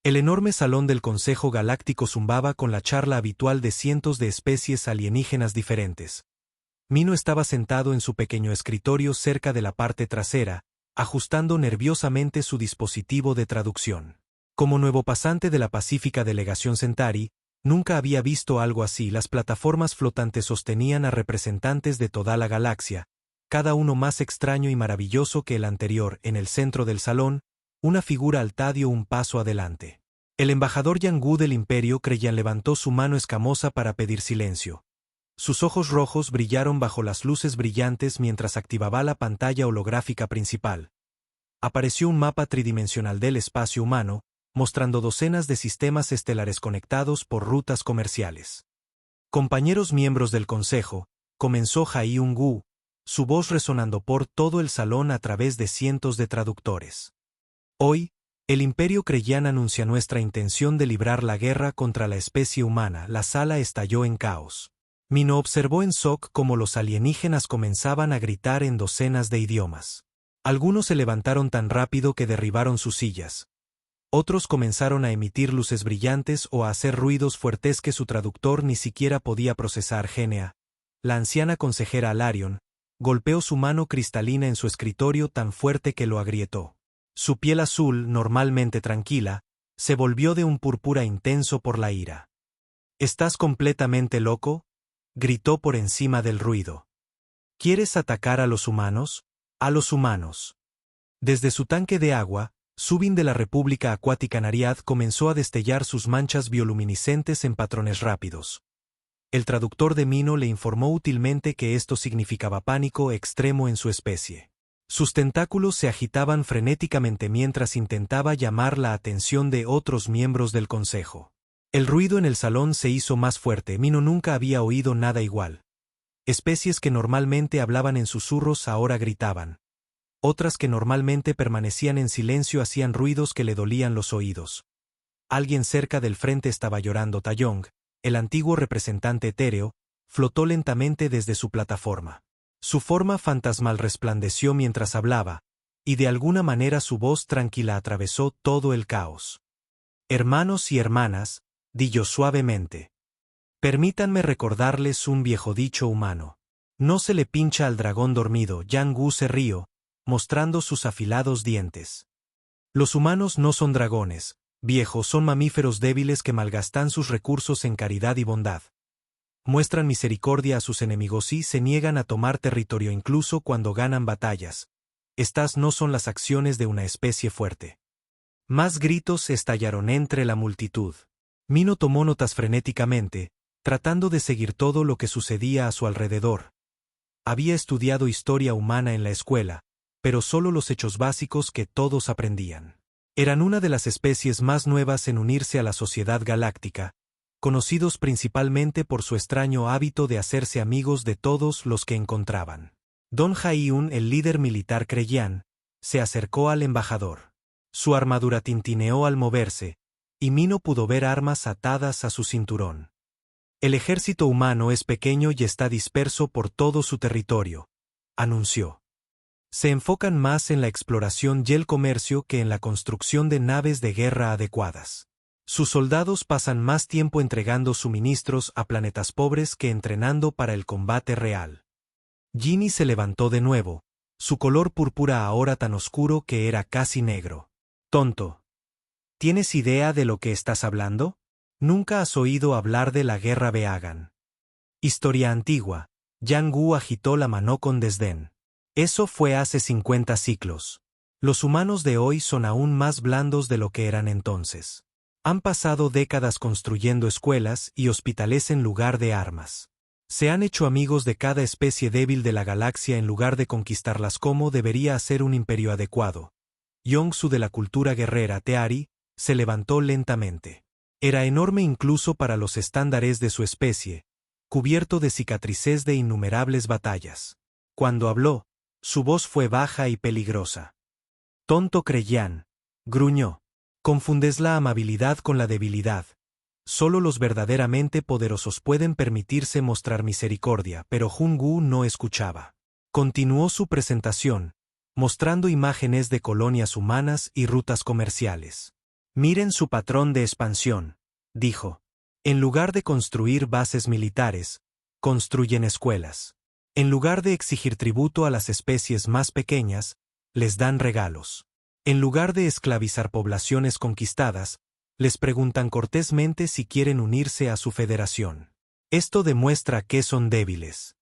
El enorme salón del Consejo Galáctico zumbaba con la charla habitual de cientos de especies alienígenas diferentes. Mino estaba sentado en su pequeño escritorio cerca de la parte trasera, ajustando nerviosamente su dispositivo de traducción. Como nuevo pasante de la pacífica delegación Centauri, nunca había visto algo así. Las plataformas flotantes sostenían a representantes de toda la galaxia, cada uno más extraño y maravilloso que el anterior. En el centro del salón, una figura alta dio un paso adelante. El embajador Yang del Imperio Kreyan levantó su mano escamosa para pedir silencio. Sus ojos rojos brillaron bajo las luces brillantes mientras activaba la pantalla holográfica principal. Apareció un mapa tridimensional del espacio humano, mostrando docenas de sistemas estelares conectados por rutas comerciales. Compañeros miembros del Consejo, comenzó Hai-Un-Gu, su voz resonando por todo el salón a través de cientos de traductores. Hoy, el Imperio Kreyan anuncia nuestra intención de librar la guerra contra la especie humana. La sala estalló en caos. Mino observó en shock cómo los alienígenas comenzaban a gritar en docenas de idiomas. Algunos se levantaron tan rápido que derribaron sus sillas. Otros comenzaron a emitir luces brillantes o a hacer ruidos fuertes que su traductor ni siquiera podía procesar. Genea, la anciana consejera Alarion, golpeó su mano cristalina en su escritorio tan fuerte que lo agrietó. Su piel azul, normalmente tranquila, se volvió de un púrpura intenso por la ira. ¿Estás completamente loco?, gritó por encima del ruido. ¿Quieres atacar a los humanos? A los humanos. Desde su tanque de agua, Subin de la República Acuática Nariad comenzó a destellar sus manchas bioluminiscentes en patrones rápidos. El traductor de Mino le informó útilmente que esto significaba pánico extremo en su especie. Sus tentáculos se agitaban frenéticamente mientras intentaba llamar la atención de otros miembros del consejo. El ruido en el salón se hizo más fuerte. Mino nunca había oído nada igual. Especies que normalmente hablaban en susurros ahora gritaban. Otras que normalmente permanecían en silencio hacían ruidos que le dolían los oídos. Alguien cerca del frente estaba llorando. Taeyong, el antiguo representante etéreo, flotó lentamente desde su plataforma. Su forma fantasmal resplandeció mientras hablaba, y de alguna manera su voz tranquila atravesó todo el caos. Hermanos y hermanas, dijo suavemente. Permítanme recordarles un viejo dicho humano. No se le pincha al dragón dormido. Yang Gu se rió, mostrando sus afilados dientes. Los humanos no son dragones, viejos, son mamíferos débiles que malgastan sus recursos en caridad y bondad. Muestran misericordia a sus enemigos y se niegan a tomar territorio incluso cuando ganan batallas. Estas no son las acciones de una especie fuerte. Más gritos estallaron entre la multitud. Mino tomó notas frenéticamente, tratando de seguir todo lo que sucedía a su alrededor. Había estudiado historia humana en la escuela, pero solo los hechos básicos que todos aprendían. Eran una de las especies más nuevas en unirse a la sociedad galáctica, conocidos principalmente por su extraño hábito de hacerse amigos de todos los que encontraban. Don Hai-Un, el líder militar Kreyan, se acercó al embajador. Su armadura tintineó al moverse, y Mino pudo ver armas atadas a su cinturón. El ejército humano es pequeño y está disperso por todo su territorio, anunció. Se enfocan más en la exploración y el comercio que en la construcción de naves de guerra adecuadas. Sus soldados pasan más tiempo entregando suministros a planetas pobres que entrenando para el combate real. Ginny se levantó de nuevo, su color púrpura ahora tan oscuro que era casi negro. Tonto. ¿Tienes idea de lo que estás hablando? ¿Nunca has oído hablar de la guerra Beagan? Historia antigua. Yang Gu agitó la mano con desdén. Eso fue hace 50 siglos. Los humanos de hoy son aún más blandos de lo que eran entonces. Han pasado décadas construyendo escuelas y hospitales en lugar de armas. Se han hecho amigos de cada especie débil de la galaxia en lugar de conquistarlas como debería hacer un imperio adecuado. Yongsu de la cultura guerrera Teari se levantó lentamente. Era enorme incluso para los estándares de su especie, cubierto de cicatrices de innumerables batallas. Cuando habló, su voz fue baja y peligrosa. Tonto Kreyan, gruñó. Confundes la amabilidad con la debilidad. Solo los verdaderamente poderosos pueden permitirse mostrar misericordia, pero Jun-Gu no escuchaba. Continuó su presentación, mostrando imágenes de colonias humanas y rutas comerciales. Miren su patrón de expansión, dijo. En lugar de construir bases militares, construyen escuelas. En lugar de exigir tributo a las especies más pequeñas, les dan regalos. En lugar de esclavizar poblaciones conquistadas, les preguntan cortésmente si quieren unirse a su federación. Esto demuestra que son débiles.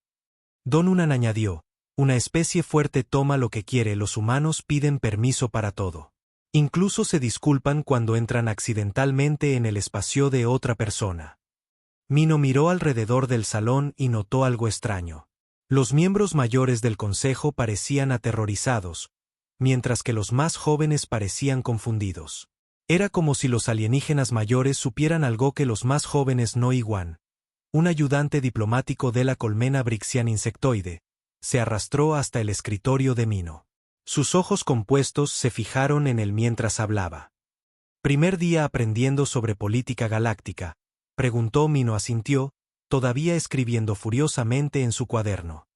Don Unan añadió, una especie fuerte toma lo que quiere, los humanos piden permiso para todo. Incluso se disculpan cuando entran accidentalmente en el espacio de otra persona. Mino miró alrededor del salón y notó algo extraño. Los miembros mayores del consejo parecían aterrorizados, mientras que los más jóvenes parecían confundidos. Era como si los alienígenas mayores supieran algo que los más jóvenes no iguan. Un ayudante diplomático de la colmena Brixian insectoide se arrastró hasta el escritorio de Mino. Sus ojos compuestos se fijaron en él mientras hablaba. «¿Primer día aprendiendo sobre política galáctica?», preguntó. Mino asintió, todavía escribiendo furiosamente en su cuaderno.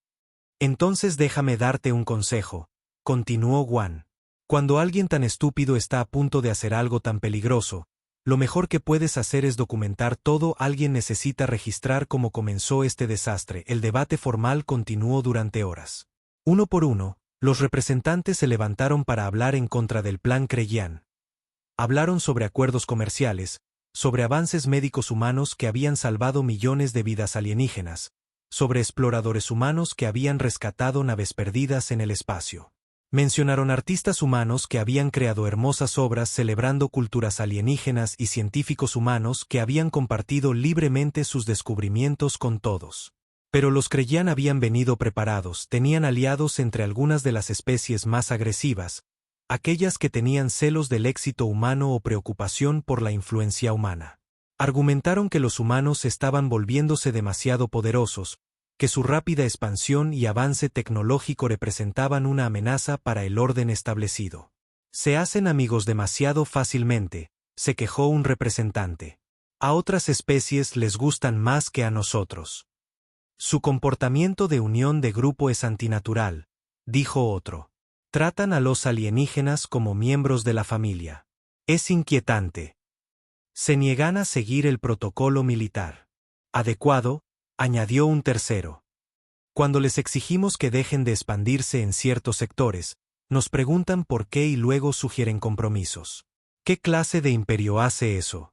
«Entonces déjame darte un consejo», continuó Guan. «Cuando alguien tan estúpido está a punto de hacer algo tan peligroso, lo mejor que puedes hacer es documentar todo. Alguien necesita registrar cómo comenzó este desastre». El debate formal continuó durante horas. Uno por uno, los representantes se levantaron para hablar en contra del plan Kregian. Hablaron sobre acuerdos comerciales, sobre avances médicos humanos que habían salvado millones de vidas alienígenas, sobre exploradores humanos que habían rescatado naves perdidas en el espacio. Mencionaron artistas humanos que habían creado hermosas obras celebrando culturas alienígenas y científicos humanos que habían compartido libremente sus descubrimientos con todos. Pero los Kregian habían venido preparados, tenían aliados entre algunas de las especies más agresivas, aquellas que tenían celos del éxito humano o preocupación por la influencia humana. Argumentaron que los humanos estaban volviéndose demasiado poderosos, que su rápida expansión y avance tecnológico representaban una amenaza para el orden establecido. «Se hacen amigos demasiado fácilmente», se quejó un representante. «A otras especies les gustan más que a nosotros. Su comportamiento de unión de grupo es antinatural», dijo otro. «Tratan a los alienígenas como miembros de la familia. Es inquietante. Se niegan a seguir el protocolo militar adecuado», añadió un tercero. «Cuando les exigimos que dejen de expandirse en ciertos sectores, nos preguntan por qué y luego sugieren compromisos. ¿Qué clase de imperio hace eso?».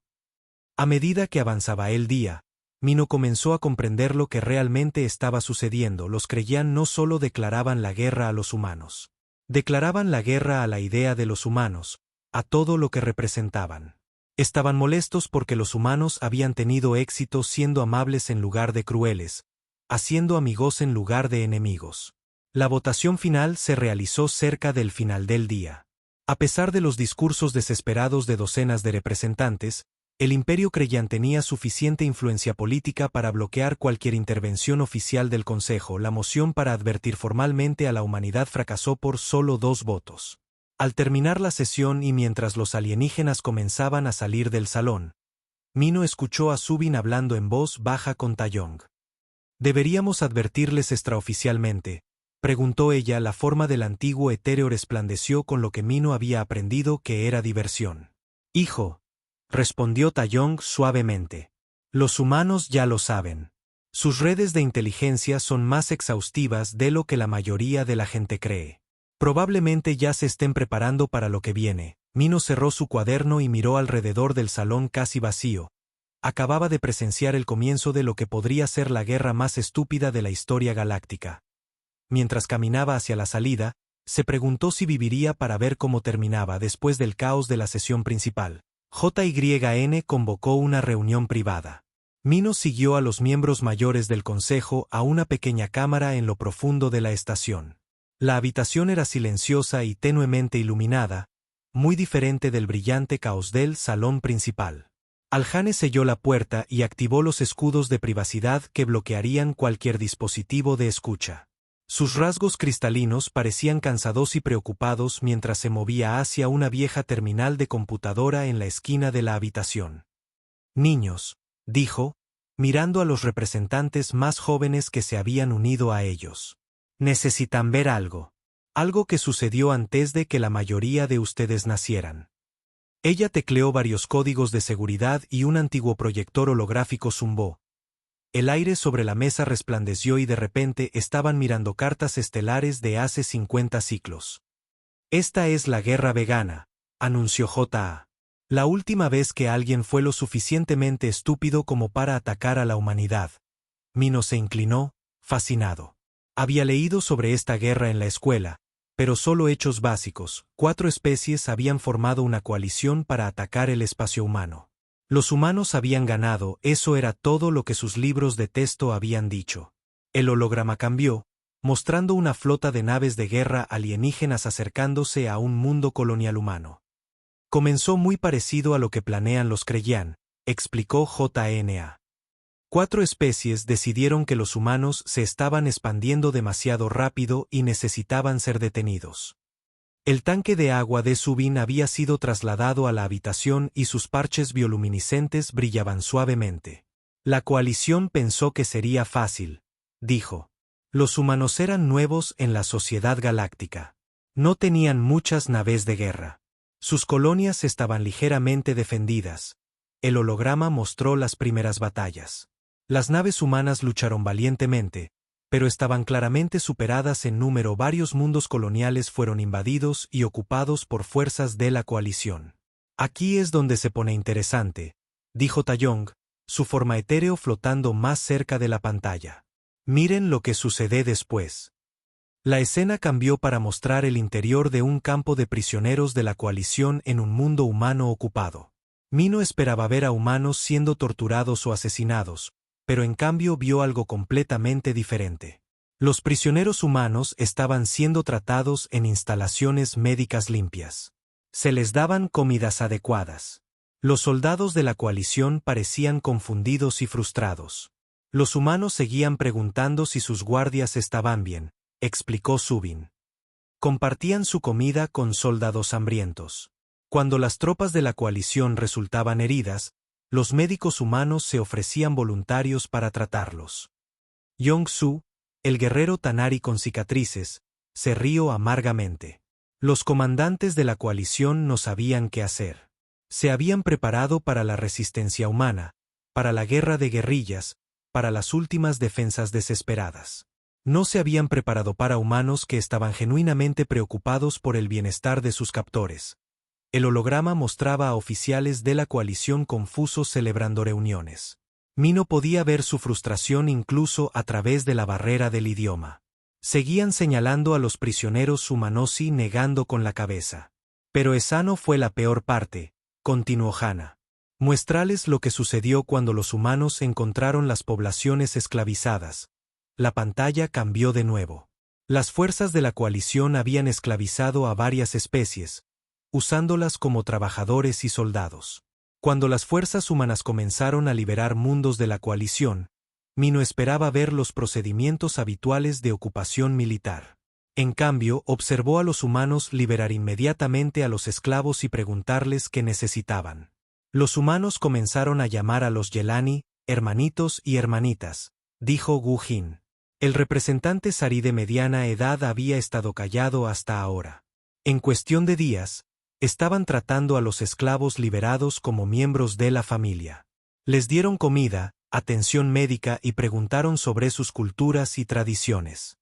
A medida que avanzaba el día, Mino comenzó a comprender lo que realmente estaba sucediendo. Los Kregian no solo declaraban la guerra a los humanos. Declaraban la guerra a la idea de los humanos, a todo lo que representaban. Estaban molestos porque los humanos habían tenido éxito siendo amables en lugar de crueles, haciendo amigos en lugar de enemigos. La votación final se realizó cerca del final del día. A pesar de los discursos desesperados de docenas de representantes, el Imperio Kregian tenía suficiente influencia política para bloquear cualquier intervención oficial del Consejo. La moción para advertir formalmente a la humanidad fracasó por solo 2 votos. Al terminar la sesión y mientras los alienígenas comenzaban a salir del salón, Mino escuchó a Zubin hablando en voz baja con Taeyong. «¿Deberíamos advertirles extraoficialmente?», preguntó ella. La forma del antiguo etéreo resplandeció con lo que Mino había aprendido que era diversión. «Hijo», respondió Taeyong suavemente. «Los humanos ya lo saben. Sus redes de inteligencia son más exhaustivas de lo que la mayoría de la gente cree. Probablemente ya se estén preparando para lo que viene». Mino cerró su cuaderno y miró alrededor del salón casi vacío. Acababa de presenciar el comienzo de lo que podría ser la guerra más estúpida de la historia galáctica. Mientras caminaba hacia la salida, se preguntó si viviría para ver cómo terminaba después del caos de la sesión principal. JYN convocó una reunión privada. Mino siguió a los miembros mayores del consejo a una pequeña cámara en lo profundo de la estación. La habitación era silenciosa y tenuemente iluminada, muy diferente del brillante caos del salón principal. Aljane selló la puerta y activó los escudos de privacidad que bloquearían cualquier dispositivo de escucha. Sus rasgos cristalinos parecían cansados y preocupados mientras se movía hacia una vieja terminal de computadora en la esquina de la habitación. «Niños», dijo, mirando a los representantes más jóvenes que se habían unido a ellos. «Necesitan ver algo. Algo que sucedió antes de que la mayoría de ustedes nacieran. Ella tecleó varios códigos de seguridad y un antiguo proyector holográfico zumbó. El aire sobre la mesa resplandeció y de repente estaban mirando cartas estelares de hace 50 ciclos. Esta es la guerra vegana, anunció J.A. La última vez que alguien fue lo suficientemente estúpido como para atacar a la humanidad. Mino se inclinó, fascinado. Había leído sobre esta guerra en la escuela, pero solo hechos básicos. 4 especies habían formado una coalición para atacar el espacio humano. Los humanos habían ganado, eso era todo lo que sus libros de texto habían dicho. El holograma cambió, mostrando una flota de naves de guerra alienígenas acercándose a un mundo colonial humano. Comenzó muy parecido a lo que planean los Kreyan, explicó JNA. 4 especies decidieron que los humanos se estaban expandiendo demasiado rápido y necesitaban ser detenidos. El tanque de agua de Subin había sido trasladado a la habitación y sus parches bioluminiscentes brillaban suavemente. La coalición pensó que sería fácil, dijo. Los humanos eran nuevos en la sociedad galáctica. No tenían muchas naves de guerra. Sus colonias estaban ligeramente defendidas. El holograma mostró las primeras batallas. Las naves humanas lucharon valientemente, pero estaban claramente superadas en número. Varios mundos coloniales fueron invadidos y ocupados por fuerzas de la coalición. Aquí es donde se pone interesante, dijo Taeyong, su forma etéreo flotando más cerca de la pantalla. Miren lo que sucede después. La escena cambió para mostrar el interior de un campo de prisioneros de la coalición en un mundo humano ocupado. Mino esperaba ver a humanos siendo torturados o asesinados, pero en cambio vio algo completamente diferente. Los prisioneros humanos estaban siendo tratados en instalaciones médicas limpias. Se les daban comidas adecuadas. Los soldados de la coalición parecían confundidos y frustrados. Los humanos seguían preguntando si sus guardias estaban bien, explicó Subin. Compartían su comida con soldados hambrientos. Cuando las tropas de la coalición resultaban heridas, los médicos humanos se ofrecían voluntarios para tratarlos. Yong-Su, el guerrero Tanari con cicatrices, se rió amargamente. Los comandantes de la coalición no sabían qué hacer. Se habían preparado para la resistencia humana, para la guerra de guerrillas, para las últimas defensas desesperadas. No se habían preparado para humanos que estaban genuinamente preocupados por el bienestar de sus captores. El holograma mostraba a oficiales de la coalición confusos celebrando reuniones. Mino podía ver su frustración incluso a través de la barrera del idioma. Seguían señalando a los prisioneros humanosi negando con la cabeza. Pero esa no fue la peor parte, continuó Hana. Muéstrales lo que sucedió cuando los humanos encontraron las poblaciones esclavizadas. La pantalla cambió de nuevo. Las fuerzas de la coalición habían esclavizado a varias especies, usándolas como trabajadores y soldados. Cuando las fuerzas humanas comenzaron a liberar mundos de la coalición, Mino esperaba ver los procedimientos habituales de ocupación militar. En cambio, observó a los humanos liberar inmediatamente a los esclavos y preguntarles qué necesitaban. Los humanos comenzaron a llamar a los Yelani, hermanitos y hermanitas, dijo Gu Jin. El representante sarí de mediana edad había estado callado hasta ahora. En cuestión de días, estaban tratando a los esclavos liberados como miembros de la familia. Les dieron comida, atención médica y preguntaron sobre sus culturas y tradiciones.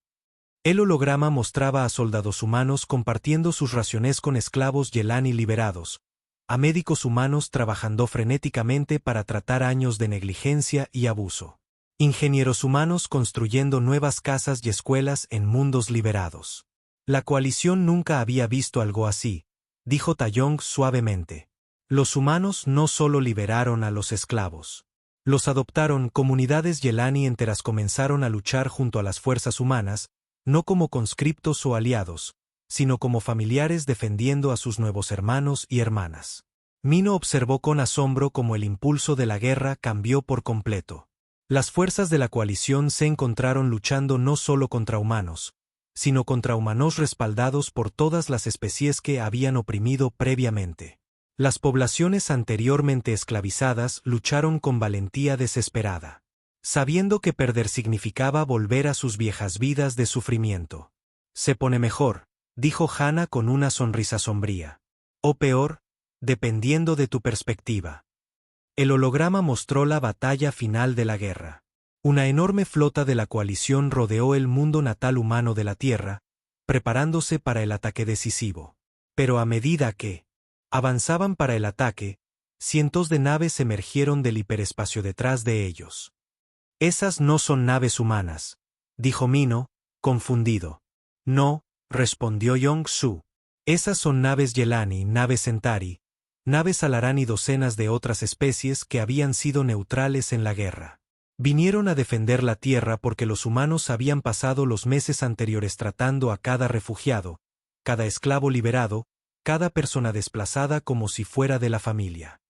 El holograma mostraba a soldados humanos compartiendo sus raciones con esclavos Yelani liberados, a médicos humanos trabajando frenéticamente para tratar años de negligencia y abuso. Ingenieros humanos construyendo nuevas casas y escuelas en mundos liberados. La coalición nunca había visto algo así, dijo Taeyong suavemente. Los humanos no solo liberaron a los esclavos. Los adoptaron. Comunidades Yelani enteras comenzaron a luchar junto a las fuerzas humanas, no como conscriptos o aliados, sino como familiares defendiendo a sus nuevos hermanos y hermanas. Mino observó con asombro cómo el impulso de la guerra cambió por completo. Las fuerzas de la coalición se encontraron luchando no solo contra humanos, sino contra humanos respaldados por todas las especies que habían oprimido previamente. Las poblaciones anteriormente esclavizadas lucharon con valentía desesperada, sabiendo que perder significaba volver a sus viejas vidas de sufrimiento. Se pone mejor, dijo Hana con una sonrisa sombría. O peor, dependiendo de tu perspectiva. El holograma mostró la batalla final de la guerra. Una enorme flota de la coalición rodeó el mundo natal humano de la Tierra, preparándose para el ataque decisivo. Pero a medida que avanzaban para el ataque, cientos de naves emergieron del hiperespacio detrás de ellos. «Esas no son naves humanas», dijo Mino, confundido. «No», respondió Yong-Su. «Esas son naves Yelani, naves Centauri, naves Alarán y docenas de otras especies que habían sido neutrales en la guerra. Vinieron a defender la Tierra porque los humanos habían pasado los meses anteriores tratando a cada refugiado, cada esclavo liberado, cada persona desplazada como si fuera de la familia».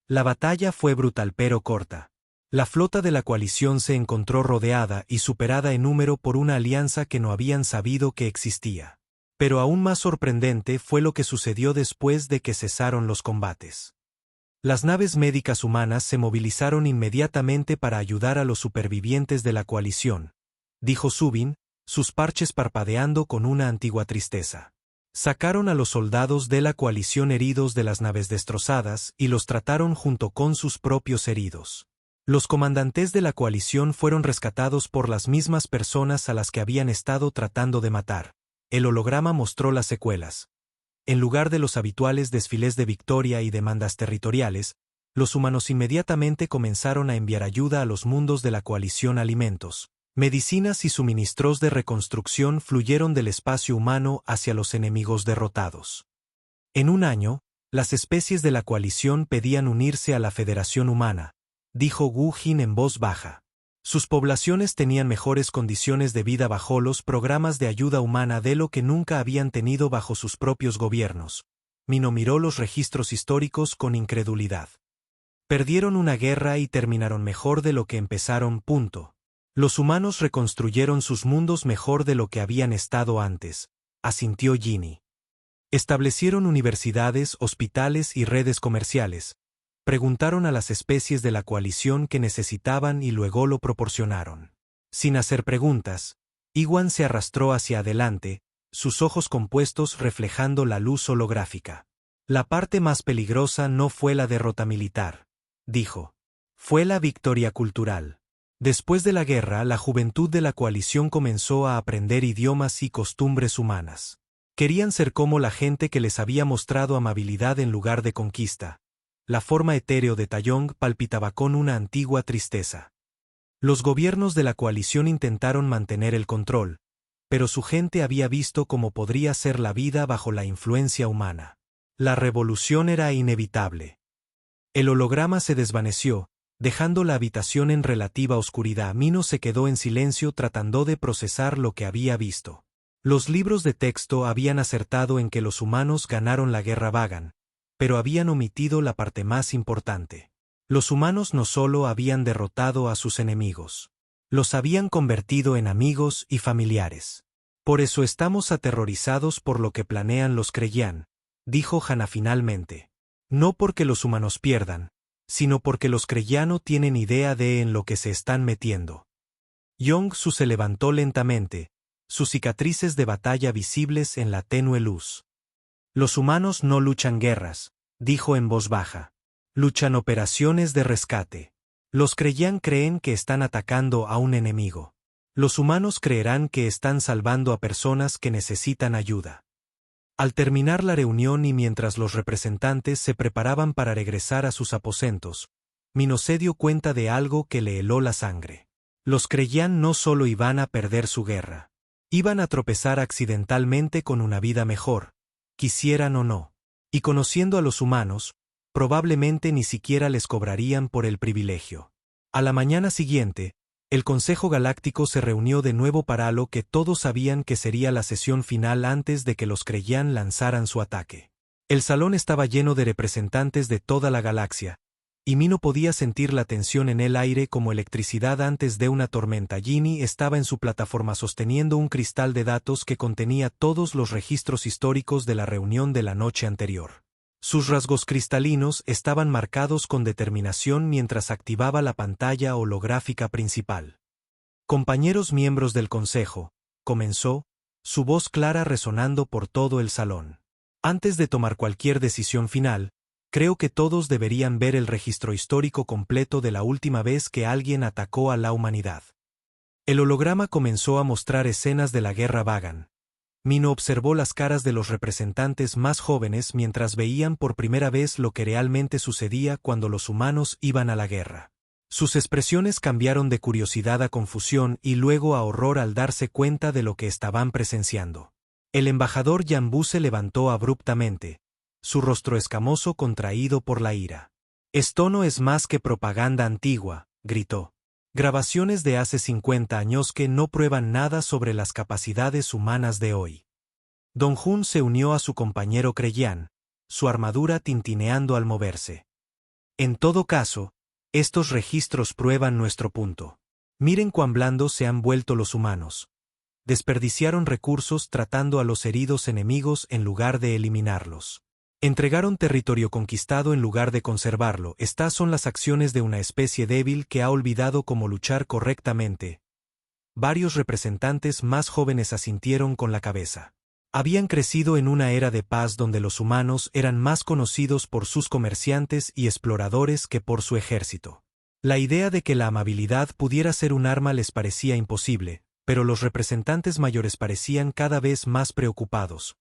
La batalla fue brutal pero corta. La flota de la coalición se encontró rodeada y superada en número por una alianza que no habían sabido que existía. Pero aún más sorprendente fue lo que sucedió después de que cesaron los combates. Las naves médicas humanas se movilizaron inmediatamente para ayudar a los supervivientes de la coalición, dijo Zubin, sus parches parpadeando con una antigua tristeza. Sacaron a los soldados de la coalición heridos de las naves destrozadas y los trataron junto con sus propios heridos. Los comandantes de la coalición fueron rescatados por las mismas personas a las que habían estado tratando de matar. El holograma mostró las secuelas. En lugar de los habituales desfiles de victoria y demandas territoriales, los humanos inmediatamente comenzaron a enviar ayuda a los mundos de la coalición. Alimentos, medicinas y suministros de reconstrucción fluyeron del espacio humano hacia los enemigos derrotados. En un año, las especies de la coalición pedían unirse a la Federación Humana, dijo Wu Jin en voz baja. Sus poblaciones tenían mejores condiciones de vida bajo los programas de ayuda humana de lo que nunca habían tenido bajo sus propios gobiernos. Mino miró los registros históricos con incredulidad. Perdieron una guerra y terminaron mejor de lo que empezaron. Los humanos reconstruyeron sus mundos mejor de lo que habían estado antes, asintió Ginny. Establecieron universidades, hospitales y redes comerciales. Preguntaron a las especies de la coalición que necesitaban y luego lo proporcionaron. Sin hacer preguntas, Iwan se arrastró hacia adelante, sus ojos compuestos reflejando la luz holográfica. La parte más peligrosa no fue la derrota militar, dijo. Fue la victoria cultural. Después de la guerra, la juventud de la coalición comenzó a aprender idiomas y costumbres humanas. Querían ser como la gente que les había mostrado amabilidad en lugar de conquista. La forma etéreo de Taeyong palpitaba con una antigua tristeza. Los gobiernos de la coalición intentaron mantener el control, pero su gente había visto cómo podría ser la vida bajo la influencia humana. La revolución era inevitable. El holograma se desvaneció, dejando la habitación en relativa oscuridad. Mino se quedó en silencio tratando de procesar lo que había visto. Los libros de texto habían acertado en que los humanos ganaron la guerra Vagan, pero habían omitido la parte más importante. Los humanos no solo habían derrotado a sus enemigos, los habían convertido en amigos y familiares. Por eso estamos aterrorizados por lo que planean los Kreyan, dijo Hana finalmente. No porque los humanos pierdan, sino porque los Kreyan no tienen idea de en lo que se están metiendo. Yong-Su se levantó lentamente, sus cicatrices de batalla visibles en la tenue luz. Los humanos no luchan guerras, dijo en voz baja. Luchan operaciones de rescate. Los Kreyan creen que están atacando a un enemigo. Los humanos creerán que están salvando a personas que necesitan ayuda. Al terminar la reunión y mientras los representantes se preparaban para regresar a sus aposentos, Mino se dio cuenta de algo que le heló la sangre. Los Kreyan no solo iban a perder su guerra. Iban a tropezar accidentalmente con una vida mejor, quisieran o no. Y conociendo a los humanos, probablemente ni siquiera les cobrarían por el privilegio. A la mañana siguiente, el Consejo Galáctico se reunió de nuevo para lo que todos sabían que sería la sesión final antes de que los Kreyan lanzaran su ataque. El salón estaba lleno de representantes de toda la galaxia, y Mino podía sentir la tensión en el aire como electricidad antes de una tormenta. Ginny estaba en su plataforma sosteniendo un cristal de datos que contenía todos los registros históricos de la reunión de la noche anterior. Sus rasgos cristalinos estaban marcados con determinación mientras activaba la pantalla holográfica principal. Compañeros miembros del Consejo, comenzó, su voz clara resonando por todo el salón. Antes de tomar cualquier decisión final, Creo que todos deberían ver el registro histórico completo de la última vez que alguien atacó a la humanidad. El holograma comenzó a mostrar escenas de la guerra Vagan. Mino observó las caras de los representantes más jóvenes mientras veían por primera vez lo que realmente sucedía cuando los humanos iban a la guerra. Sus expresiones cambiaron de curiosidad a confusión y luego a horror al darse cuenta de lo que estaban presenciando. El embajador Yanbu se levantó abruptamente, su rostro escamoso contraído por la ira. «Esto no es más que propaganda antigua», gritó. «Grabaciones de hace 50 años que no prueban nada sobre las capacidades humanas de hoy». Don Jun se unió a su compañero Creyan, su armadura tintineando al moverse. «En todo caso, estos registros prueban nuestro punto. Miren cuán blandos se han vuelto los humanos. Desperdiciaron recursos tratando a los heridos enemigos en lugar de eliminarlos. Entregaron territorio conquistado en lugar de conservarlo. Estas son las acciones de una especie débil que ha olvidado cómo luchar correctamente». Varios representantes más jóvenes asintieron con la cabeza. Habían crecido en una era de paz donde los humanos eran más conocidos por sus comerciantes y exploradores que por su ejército. La idea de que la amabilidad pudiera ser un arma les parecía imposible, pero los representantes mayores parecían cada vez más preocupados.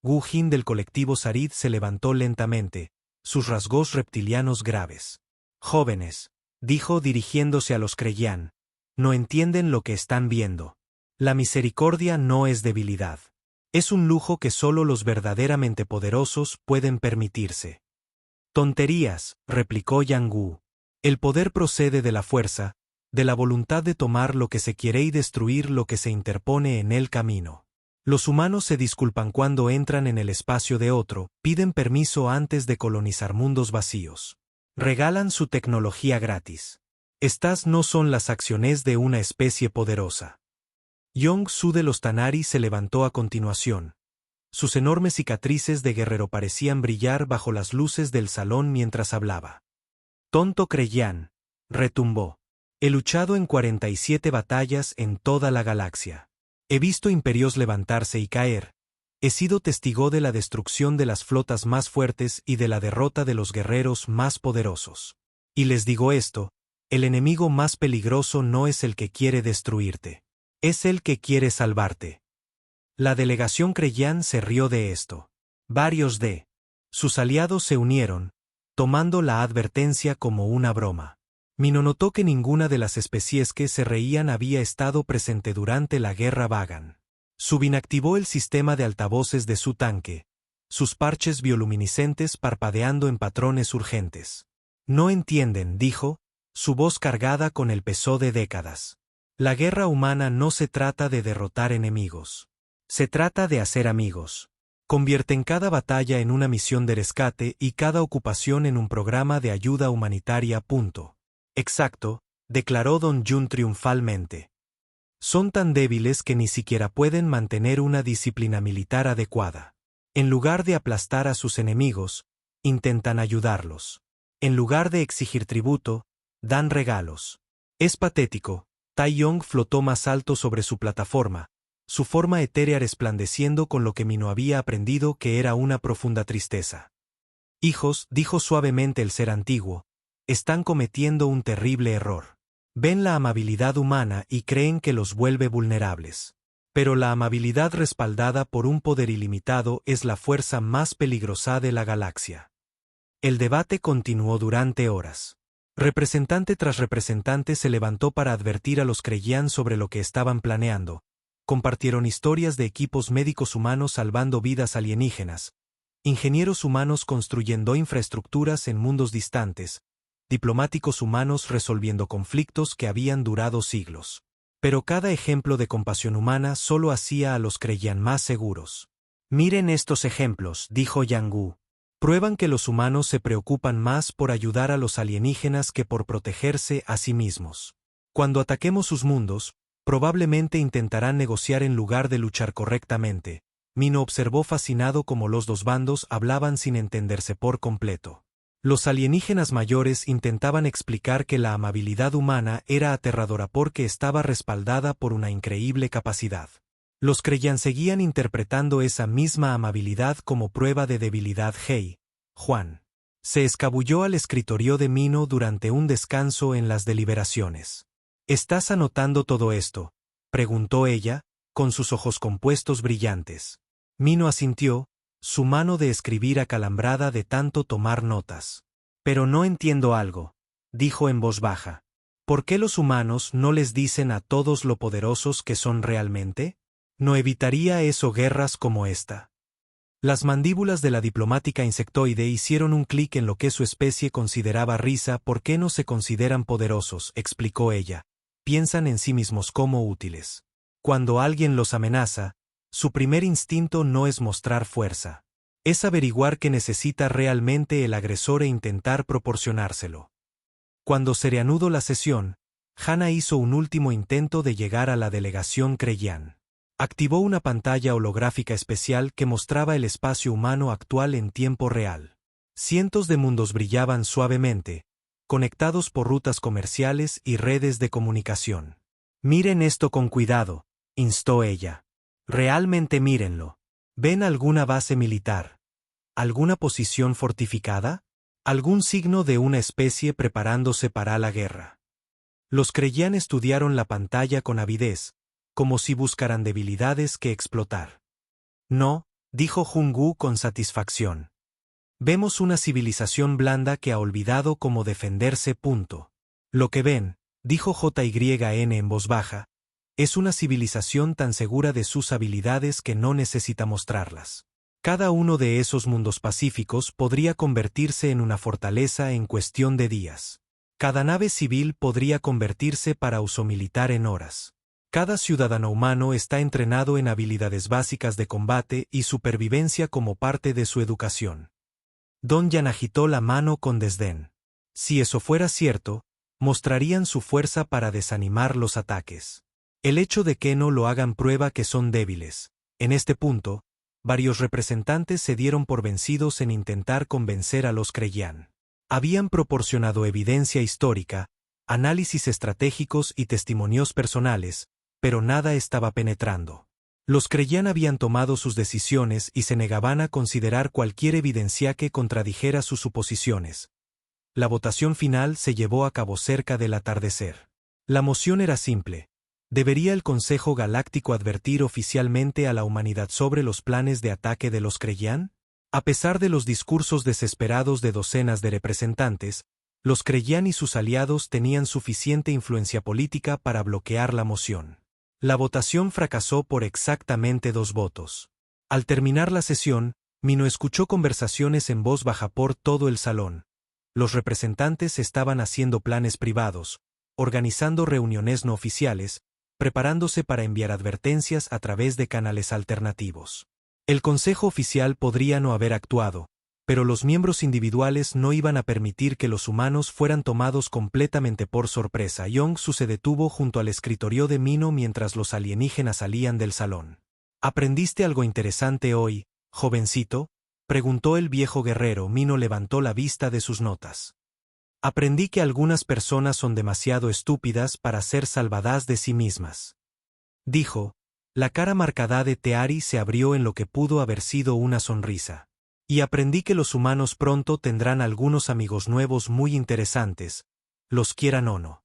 Wu Jin del colectivo Sarid se levantó lentamente, sus rasgos reptilianos graves. «Jóvenes», dijo dirigiéndose a los Creyan, «no entienden lo que están viendo. La misericordia no es debilidad. Es un lujo que solo los verdaderamente poderosos pueden permitirse». «Tonterías», replicó Yang Gu. «El poder procede de la fuerza, de la voluntad de tomar lo que se quiere y destruir lo que se interpone en el camino. Los humanos se disculpan cuando entran en el espacio de otro, piden permiso antes de colonizar mundos vacíos. Regalan su tecnología gratis. Estas no son las acciones de una especie poderosa». Yong-su de los Tanari se levantó a continuación. Sus enormes cicatrices de guerrero parecían brillar bajo las luces del salón mientras hablaba. «Tonto Creyan», retumbó. «He luchado en 47 batallas en toda la galaxia. He visto imperios levantarse y caer. He sido testigo de la destrucción de las flotas más fuertes y de la derrota de los guerreros más poderosos. Y les digo esto, el enemigo más peligroso no es el que quiere destruirte. Es el que quiere salvarte». La delegación Creyan se rió de esto. Varios de sus aliados se unieron, tomando la advertencia como una broma. Mino notó que ninguna de las especies que se reían había estado presente durante la guerra Vagan. Subin activó el sistema de altavoces de su tanque, sus parches bioluminiscentes parpadeando en patrones urgentes. «No entienden», dijo, su voz cargada con el peso de décadas. «La guerra humana no se trata de derrotar enemigos. Se trata de hacer amigos. Convierten cada batalla en una misión de rescate y cada ocupación en un programa de ayuda humanitaria. Exacto», declaró Don Jun triunfalmente. «Son tan débiles que ni siquiera pueden mantener una disciplina militar adecuada. En lugar de aplastar a sus enemigos, intentan ayudarlos. En lugar de exigir tributo, dan regalos. Es patético». Tai Yong flotó más alto sobre su plataforma, su forma etérea resplandeciendo con lo que Mino había aprendido que era una profunda tristeza. «Hijos», dijo suavemente el ser antiguo, «están cometiendo un terrible error. Ven la amabilidad humana y creen que los vuelve vulnerables. Pero la amabilidad respaldada por un poder ilimitado es la fuerza más peligrosa de la galaxia». El debate continuó durante horas. Representante tras representante se levantó para advertir a los Creyan sobre lo que estaban planeando. Compartieron historias de equipos médicos humanos salvando vidas alienígenas, ingenieros humanos construyendo infraestructuras en mundos distantes, diplomáticos humanos resolviendo conflictos que habían durado siglos. Pero cada ejemplo de compasión humana solo hacía a los Creyan más seguros. «Miren estos ejemplos», dijo Yang Gu. «Prueban que los humanos se preocupan más por ayudar a los alienígenas que por protegerse a sí mismos. Cuando ataquemos sus mundos, probablemente intentarán negociar en lugar de luchar correctamente». Mino observó fascinado cómo los dos bandos hablaban sin entenderse por completo. Los alienígenas mayores intentaban explicar que la amabilidad humana era aterradora porque estaba respaldada por una increíble capacidad. Los Creyan seguían interpretando esa misma amabilidad como prueba de debilidad. Hei, Juan. Se escabulló al escritorio de Mino durante un descanso en las deliberaciones. ¿Estás anotando todo esto?, preguntó ella, con sus ojos compuestos brillantes. Mino asintió, su mano de escribir acalambrada de tanto tomar notas. Pero no entiendo algo, dijo en voz baja. ¿Por qué los humanos no les dicen a todos lo poderosos que son realmente? ¿No evitaría eso guerras como esta? Las mandíbulas de la diplomática insectoide hicieron un clic en lo que su especie consideraba risa. ¿Por qué no se consideran poderosos?, explicó ella. Piensan en sí mismos como útiles. Cuando alguien los amenaza, su primer instinto no es mostrar fuerza. Es averiguar qué necesita realmente el agresor e intentar proporcionárselo. Cuando se reanudó la sesión, Hannah hizo un último intento de llegar a la delegación Kreyan. Activó una pantalla holográfica especial que mostraba el espacio humano actual en tiempo real. Cientos de mundos brillaban suavemente, conectados por rutas comerciales y redes de comunicación. Miren esto con cuidado, instó ella. Realmente mírenlo. ¿Ven alguna base militar? ¿Alguna posición fortificada? ¿Algún signo de una especie preparándose para la guerra? Los Kreyan estudiaron la pantalla con avidez, como si buscaran debilidades que explotar. No, dijo Jung-Woo con satisfacción. Vemos una civilización blanda que ha olvidado cómo defenderse. Lo que ven, dijo JYN en voz baja, es una civilización tan segura de sus habilidades que no necesita mostrarlas. Cada uno de esos mundos pacíficos podría convertirse en una fortaleza en cuestión de días. Cada nave civil podría convertirse para uso militar en horas. Cada ciudadano humano está entrenado en habilidades básicas de combate y supervivencia como parte de su educación. Don Yan agitó la mano con desdén. Si eso fuera cierto, mostrarían su fuerza para desanimar los ataques. El hecho de que no lo hagan prueba que son débiles. En este punto, varios representantes se dieron por vencidos en intentar convencer a los Kreyan. Habían proporcionado evidencia histórica, análisis estratégicos y testimonios personales, pero nada estaba penetrando. Los Kreyan habían tomado sus decisiones y se negaban a considerar cualquier evidencia que contradijera sus suposiciones. La votación final se llevó a cabo cerca del atardecer. La moción era simple. ¿Debería el Consejo Galáctico advertir oficialmente a la humanidad sobre los planes de ataque de los Kreyan? A pesar de los discursos desesperados de docenas de representantes, los Kreyan y sus aliados tenían suficiente influencia política para bloquear la moción. La votación fracasó por exactamente 2 votos. Al terminar la sesión, Mino escuchó conversaciones en voz baja por todo el salón. Los representantes estaban haciendo planes privados, organizando reuniones no oficiales, preparándose para enviar advertencias a través de canales alternativos. El Consejo Oficial podría no haber actuado, pero los miembros individuales no iban a permitir que los humanos fueran tomados completamente por sorpresa. Yong-Su se detuvo junto al escritorio de Mino mientras los alienígenas salían del salón. ¿Aprendiste algo interesante hoy, jovencito?, preguntó el viejo guerrero. Mino levantó la vista de sus notas. Aprendí que algunas personas son demasiado estúpidas para ser salvadas de sí mismas. Dijo. La cara marcada de Teari se abrió en lo que pudo haber sido una sonrisa. Y aprendí que los humanos pronto tendrán algunos amigos nuevos muy interesantes, los quieran o no.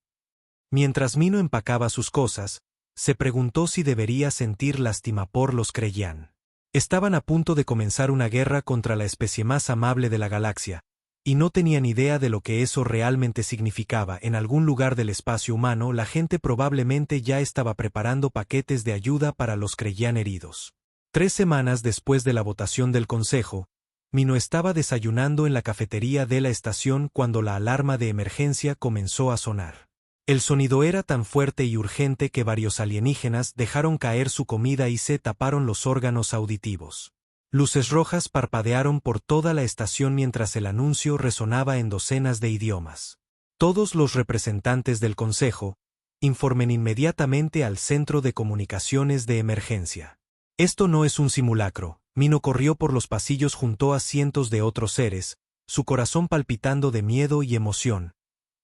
Mientras Mino empacaba sus cosas, se preguntó si debería sentir lástima por los Kreyan. Estaban a punto de comenzar una guerra contra la especie más amable de la galaxia, y no tenían idea de lo que eso realmente significaba. En algún lugar del espacio humano la gente probablemente ya estaba preparando paquetes de ayuda para los Kreyan heridos. 3 semanas después de la votación del Consejo, Mino estaba desayunando en la cafetería de la estación cuando la alarma de emergencia comenzó a sonar. El sonido era tan fuerte y urgente que varios alienígenas dejaron caer su comida y se taparon los órganos auditivos. Luces rojas parpadearon por toda la estación mientras el anuncio resonaba en docenas de idiomas. Todos los representantes del Consejo informen inmediatamente al Centro de Comunicaciones de Emergencia. Esto no es un simulacro. Mino corrió por los pasillos junto a cientos de otros seres, su corazón palpitando de miedo y emoción.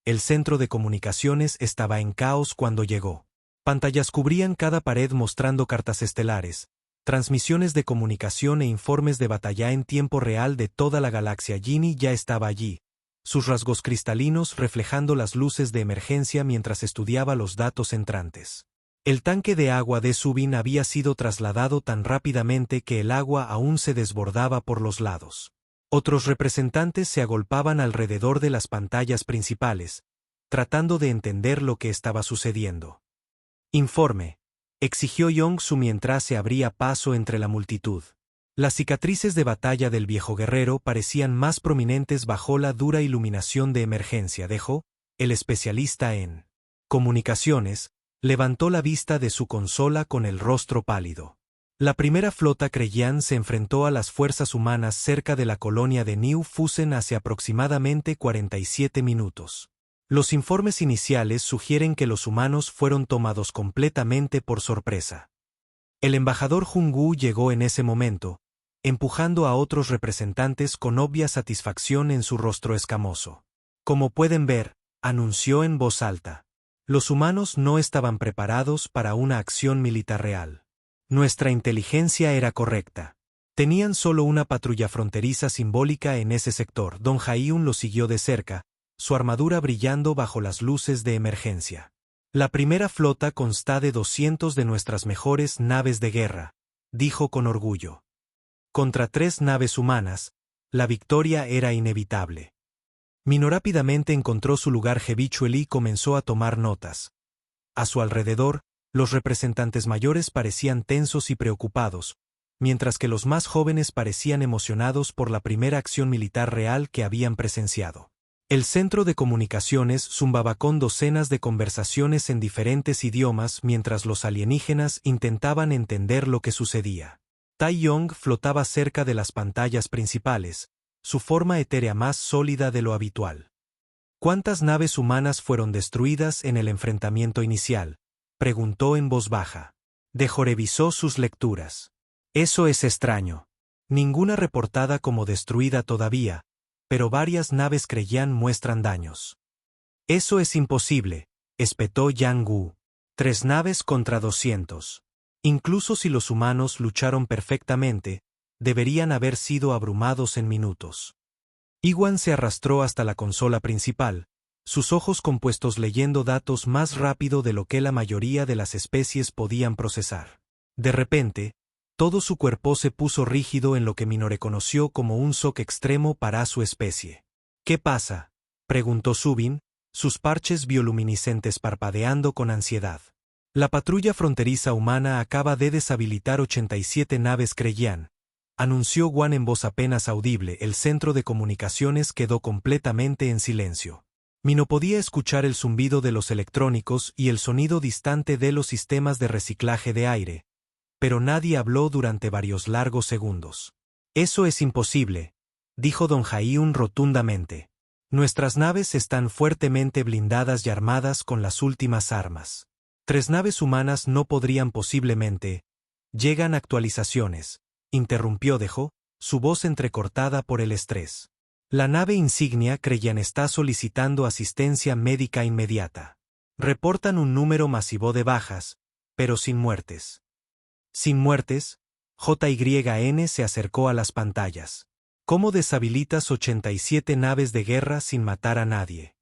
El centro de comunicaciones estaba en caos cuando llegó. Pantallas cubrían cada pared mostrando cartas estelares, Transmisiones de comunicación e informes de batalla en tiempo real de toda la galaxia. Ginny ya estaba allí, sus rasgos cristalinos reflejando las luces de emergencia mientras estudiaba los datos entrantes. El tanque de agua de Subin había sido trasladado tan rápidamente que el agua aún se desbordaba por los lados. Otros representantes se agolpaban alrededor de las pantallas principales, tratando de entender lo que estaba sucediendo. Informe, exigió Yong-su mientras se abría paso entre la multitud. Las cicatrices de batalla del viejo guerrero parecían más prominentes bajo la dura iluminación de emergencia. Dejó, el especialista en comunicaciones, levantó la vista de su consola con el rostro pálido. La primera flota Kreyan se enfrentó a las fuerzas humanas cerca de la colonia de New Fusen hace aproximadamente 47 minutos. Los informes iniciales sugieren que los humanos fueron tomados completamente por sorpresa. El embajador Jungu llegó en ese momento, empujando a otros representantes con obvia satisfacción en su rostro escamoso. Como pueden ver, anunció en voz alta. Los humanos no estaban preparados para una acción militar real. Nuestra inteligencia era correcta. Tenían solo una patrulla fronteriza simbólica en ese sector. Don Jaiyun lo siguió de cerca, su armadura brillando bajo las luces de emergencia. La primera flota consta de 200 de nuestras mejores naves de guerra, dijo con orgullo. Contra 3 naves humanas, la victoria era inevitable. Minho rápidamente encontró su lugar. Gebichuel y comenzó a tomar notas. A su alrededor, los representantes mayores parecían tensos y preocupados, mientras que los más jóvenes parecían emocionados por la primera acción militar real que habían presenciado. El centro de comunicaciones zumbaba con docenas de conversaciones en diferentes idiomas mientras los alienígenas intentaban entender lo que sucedía. Tai Yong flotaba cerca de las pantallas principales, su forma etérea más sólida de lo habitual. ¿Cuántas naves humanas fueron destruidas en el enfrentamiento inicial?, preguntó en voz baja. Dejo revisó sus lecturas. Eso es extraño. Ninguna reportada como destruida todavía, pero varias naves Kreyan muestran daños. Eso es imposible, espetó Yang Gu. 3 naves contra 200. Incluso si los humanos lucharon perfectamente, deberían haber sido abrumados en minutos. Iwan se arrastró hasta la consola principal, sus ojos compuestos leyendo datos más rápido de lo que la mayoría de las especies podían procesar. De repente, todo su cuerpo se puso rígido en lo que Minho reconoció como un shock extremo para su especie. ¿Qué pasa?, preguntó Subin, sus parches bioluminiscentes parpadeando con ansiedad. La patrulla fronteriza humana acaba de deshabilitar 87 naves Kreyan, anunció Wan en voz apenas audible. El centro de comunicaciones quedó completamente en silencio. Minho podía escuchar el zumbido de los electrónicos y el sonido distante de los sistemas de reciclaje de aire, pero nadie habló durante varios largos segundos. Eso es imposible, dijo Don Jaiyun rotundamente. Nuestras naves están fuertemente blindadas y armadas con las últimas armas. 3 naves humanas no podrían posiblemente. Llegan actualizaciones, interrumpió Dejo, su voz entrecortada por el estrés. La nave insignia Kreyan está solicitando asistencia médica inmediata. Reportan un número masivo de bajas, pero sin muertes. Sin muertes, JYN se acercó a las pantallas. ¿Cómo deshabilitas 87 naves de guerra sin matar a nadie?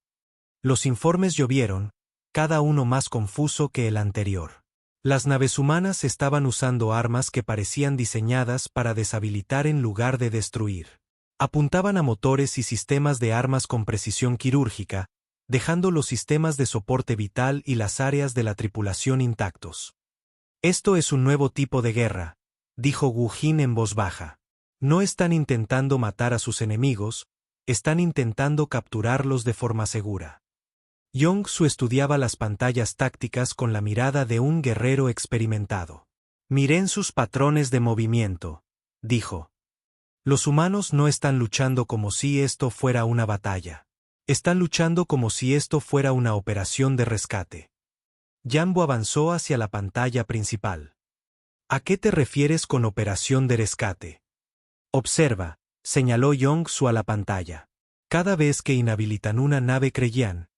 Los informes llovieron, cada uno más confuso que el anterior. Las naves humanas estaban usando armas que parecían diseñadas para deshabilitar en lugar de destruir. Apuntaban a motores y sistemas de armas con precisión quirúrgica, dejando los sistemas de soporte vital y las áreas de la tripulación intactos. Esto es un nuevo tipo de guerra, dijo Wu Jin en voz baja. No están intentando matar a sus enemigos, están intentando capturarlos de forma segura. Yong-su estudiaba las pantallas tácticas con la mirada de un guerrero experimentado. Miren sus patrones de movimiento, dijo. Los humanos no están luchando como si esto fuera una batalla. Están luchando como si esto fuera una operación de rescate. Jambo avanzó hacia la pantalla principal. ¿A qué te refieres con operación de rescate? Observa, señaló Yong-su a la pantalla. Cada vez que inhabilitan una nave Kreyan,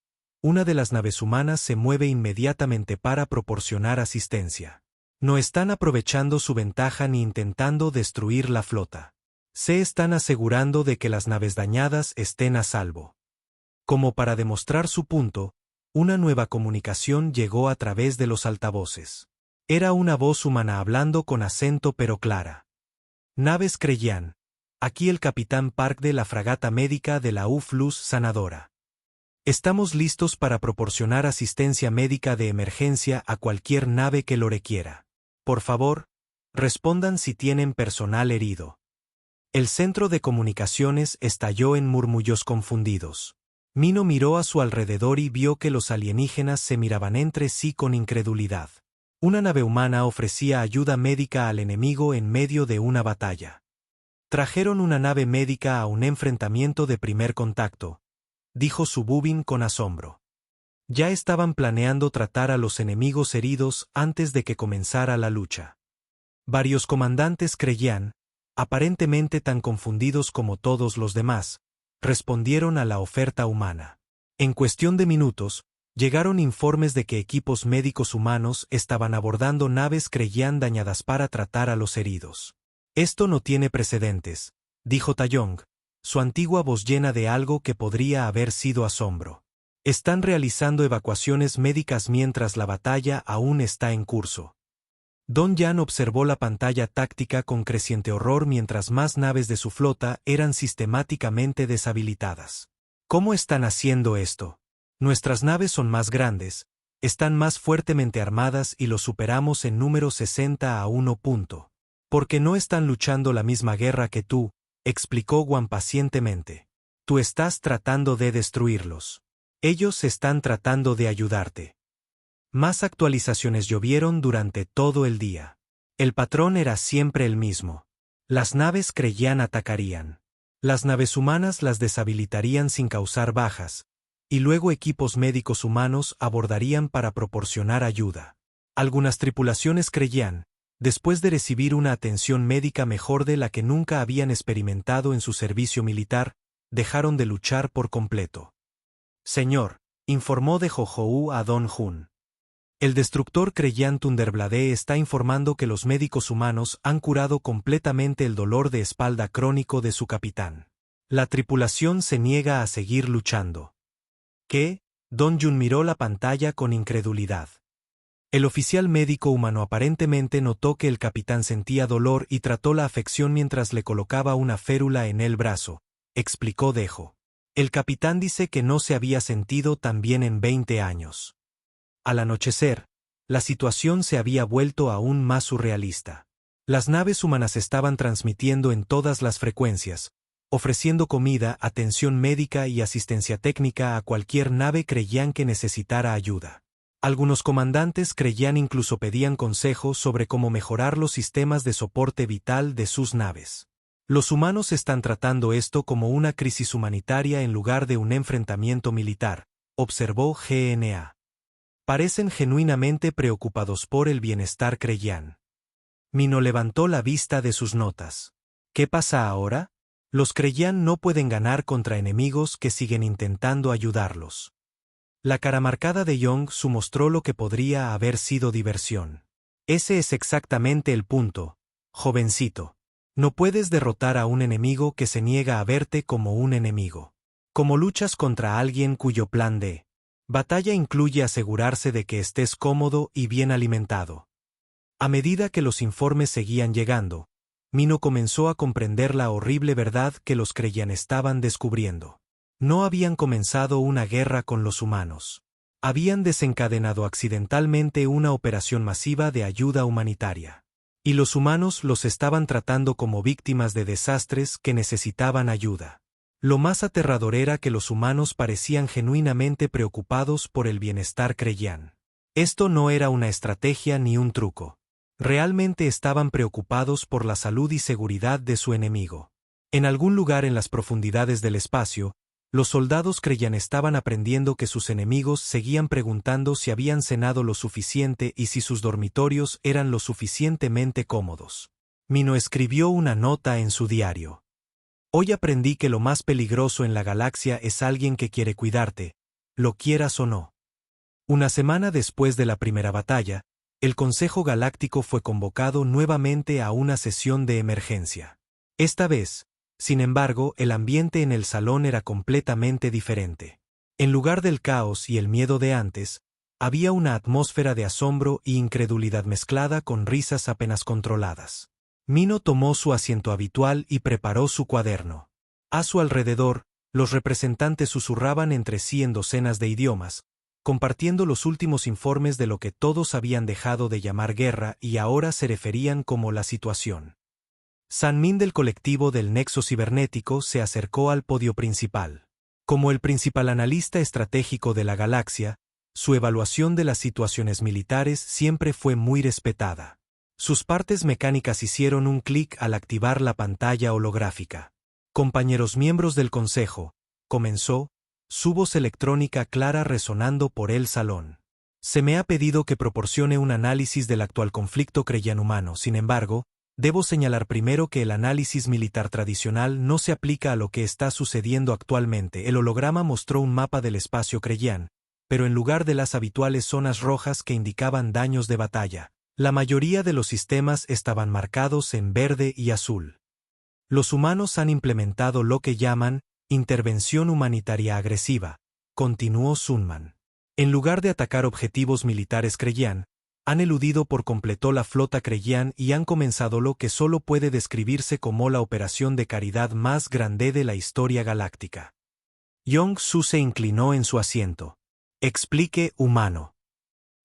una de las naves humanas se mueve inmediatamente para proporcionar asistencia. No están aprovechando su ventaja ni intentando destruir la flota. Se están asegurando de que las naves dañadas estén a salvo. Como para demostrar su punto, una nueva comunicación llegó a través de los altavoces. Era una voz humana hablando con acento pero clara. Naves Kreyan. Aquí el capitán Park de la fragata médica de la UF-Luz Sanadora. Estamos listos para proporcionar asistencia médica de emergencia a cualquier nave que lo requiera. Por favor, respondan si tienen personal herido. El centro de comunicaciones estalló en murmullos confundidos. Mino miró a su alrededor y vio que los alienígenas se miraban entre sí con incredulidad. Una nave humana ofrecía ayuda médica al enemigo en medio de una batalla. Trajeron una nave médica a un enfrentamiento de primer contacto, dijo Sububin con asombro. Ya estaban planeando tratar a los enemigos heridos antes de que comenzara la lucha. Varios comandantes creían, aparentemente tan confundidos como todos los demás, respondieron a la oferta humana. En cuestión de minutos, llegaron informes de que equipos médicos humanos estaban abordando naves Kreyan dañadas para tratar a los heridos. Esto no tiene precedentes, dijo Taeyong, su antigua voz llena de algo que podría haber sido asombro. Están realizando evacuaciones médicas mientras la batalla aún está en curso. Don Yan observó la pantalla táctica con creciente horror mientras más naves de su flota eran sistemáticamente deshabilitadas. ¿Cómo están haciendo esto? Nuestras naves son más grandes, están más fuertemente armadas y los superamos en número 60-1. Porque no están luchando la misma guerra que tú, explicó Guan pacientemente. Tú estás tratando de destruirlos. Ellos están tratando de ayudarte. Más actualizaciones llovieron durante todo el día. El patrón era siempre el mismo. Las naves Kreyan atacarían. Las naves humanas las deshabilitarían sin causar bajas, y luego equipos médicos humanos abordarían para proporcionar ayuda. Algunas tripulaciones Kreyan, después de recibir una atención médica mejor de la que nunca habían experimentado en su servicio militar, dejaron de luchar por completo. Señor, informó de Jojoú a Don Jun. El destructor Kreyan Thunderblade está informando que los médicos humanos han curado completamente el dolor de espalda crónico de su capitán. La tripulación se niega a seguir luchando. ¿Qué? Don Jun miró la pantalla con incredulidad. El oficial médico humano aparentemente notó que el capitán sentía dolor y trató la afección mientras le colocaba una férula en el brazo, explicó Dejo. El capitán dice que no se había sentido tan bien en 20 años. Al anochecer, la situación se había vuelto aún más surrealista. Las naves humanas estaban transmitiendo en todas las frecuencias, ofreciendo comida, atención médica y asistencia técnica a cualquier nave Kreyan que necesitara ayuda. Algunos comandantes Kreyan incluso pedían consejos sobre cómo mejorar los sistemas de soporte vital de sus naves. Los humanos están tratando esto como una crisis humanitaria en lugar de un enfrentamiento militar, observó GNA. Parecen genuinamente preocupados por el bienestar Kreyan. Mino levantó la vista de sus notas. ¿Qué pasa ahora? Los Kreyan no pueden ganar contra enemigos que siguen intentando ayudarlos. La cara marcada de Yong-su mostró lo que podría haber sido diversión. Ese es exactamente el punto, jovencito. No puedes derrotar a un enemigo que se niega a verte como un enemigo. Como luchas contra alguien cuyo plan de batalla incluye asegurarse de que estés cómodo y bien alimentado. A medida que los informes seguían llegando, Mino comenzó a comprender la horrible verdad que los Kreyan estaban descubriendo. No habían comenzado una guerra con los humanos. Habían desencadenado accidentalmente una operación masiva de ayuda humanitaria. Y los humanos los estaban tratando como víctimas de desastres que necesitaban ayuda. Lo más aterrador era que los humanos parecían genuinamente preocupados por el bienestar Kreyan. Esto no era una estrategia ni un truco. Realmente estaban preocupados por la salud y seguridad de su enemigo. En algún lugar en las profundidades del espacio, los soldados Kreyan estaban aprendiendo que sus enemigos seguían preguntando si habían cenado lo suficiente y si sus dormitorios eran lo suficientemente cómodos. Mino escribió una nota en su diario. Hoy aprendí que lo más peligroso en la galaxia es alguien que quiere cuidarte, lo quieras o no. Una semana después de la primera batalla, el Consejo Galáctico fue convocado nuevamente a una sesión de emergencia. Esta vez, sin embargo, el ambiente en el salón era completamente diferente. En lugar del caos y el miedo de antes, había una atmósfera de asombro y incredulidad mezclada con risas apenas controladas. Mino tomó su asiento habitual y preparó su cuaderno. A su alrededor, los representantes susurraban entre sí en docenas de idiomas, compartiendo los últimos informes de lo que todos habían dejado de llamar guerra y ahora se referían como la situación. San Min del colectivo del Nexo Cibernético se acercó al podio principal. Como el principal analista estratégico de la galaxia, su evaluación de las situaciones militares siempre fue muy respetada. Sus partes mecánicas hicieron un clic al activar la pantalla holográfica. Compañeros miembros del Consejo, comenzó, su voz electrónica clara resonando por el salón. Se me ha pedido que proporcione un análisis del actual conflicto creyano-humano, sin embargo, debo señalar primero que el análisis militar tradicional no se aplica a lo que está sucediendo actualmente. El holograma mostró un mapa del espacio Kreyan, pero en lugar de las habituales zonas rojas que indicaban daños de batalla, la mayoría de los sistemas estaban marcados en verde y azul. Los humanos han implementado lo que llaman intervención humanitaria agresiva, continuó Sunman. En lugar de atacar objetivos militares Kreyan, han eludido por completo la flota Kreyan y han comenzado lo que solo puede describirse como la operación de caridad más grande de la historia galáctica. Yong-Su se inclinó en su asiento. Explique, humano.